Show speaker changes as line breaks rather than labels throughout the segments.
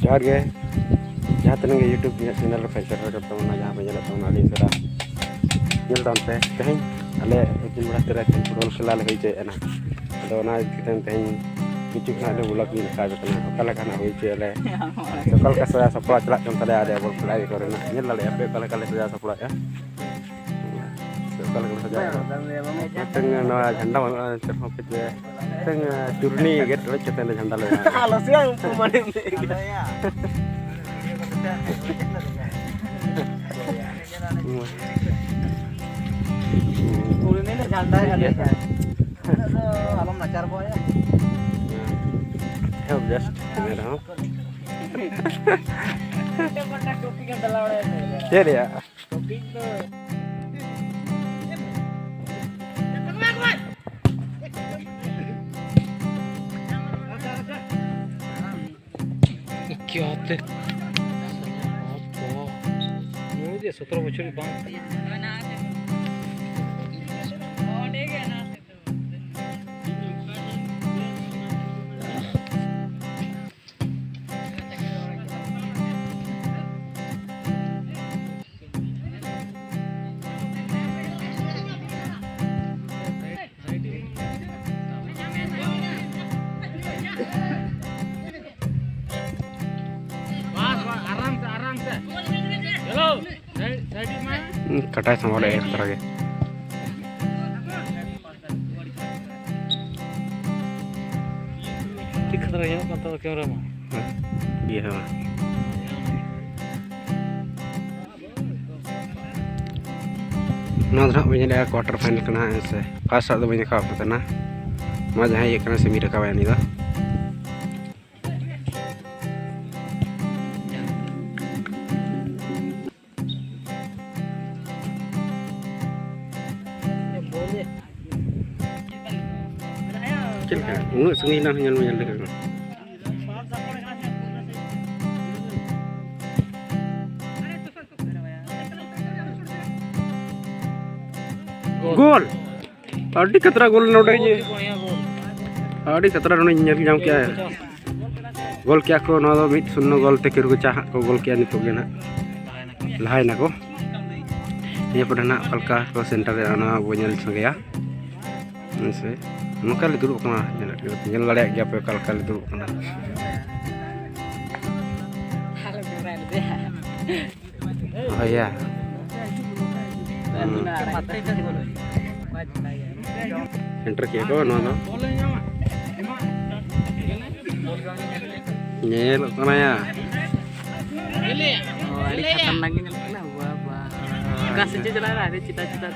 जोहार गे जहाँ तक यूट्यूब चैनल पे सेटर करता जहाँ पे चलता अली सरा नल दानते तेहन अले दिन बड़ा तेरा फुटबॉल खेला ले होइचे एना अदो ना तेहन किछु खाना ले ब्लॉग भी नका बेतना ओकला खाना होइचे अले सकल का सया सपड़ा चला चन तले आदे बॉल खेलाई करे ना नेल लाले पे ओकला का सया सपड़ा या सकल का सया तंग ना झंडा चरहो पे तंग टूर्नी गेट वे चते झंडा ले हालो से माने या टूर्नी ने झंडा ले आलम नचार बॉय help just मेरा हूँ टोपी का डलावड़ा है ये टोपी तो क्या होते मुझे 17 बच्चों की बात कटाई संभाले एक तरह के दिख रहा है मतलब कैमरा में ये है ना धरा बजे ले क्वार्टर फाइनल करना है से फर्स्ट आदमी बजे का पता ना मजा है ये करने से मेरे का बयानी था उन्हें संगी ना हnyal menyal dekat gol adi katra gol node ye adi katra node nyal jam kya hai gol kya ko no 1-0 gol te kiru cah ko gol kya ni to gena lahai na ko ये पढ़ना अलका को सेंटर रे ana bonyal sange ya से मुका ले दुरुक ना जन लड़े गया पे कल कल दुरुक ना oh ya सेंटर के को नो नो nyel kana ya oh ali khatan lagi nyel kana wah gas aja jalan ada cita-cita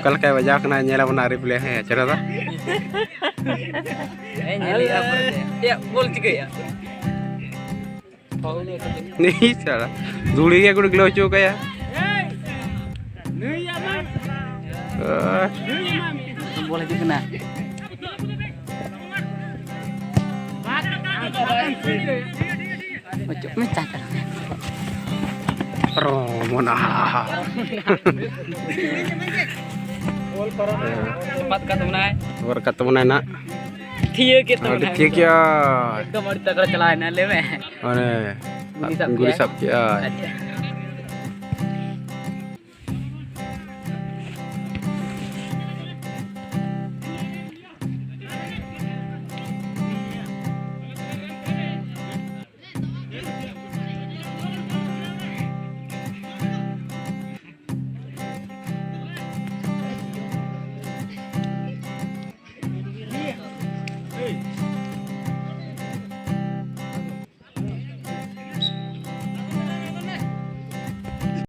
कल क्या वजह करना नेला बना रिप्ले है चला था या बोल चुके या नहीं चला जुड़ी के कुछ ग्लो चुका या नहीं यार बोले कितना macam macam Romona. Cepat ketemu naik. Baru ketemu nak. Dia kita. Dia kia. Kita mau ditagak celain le me. Ane. Guru sabja.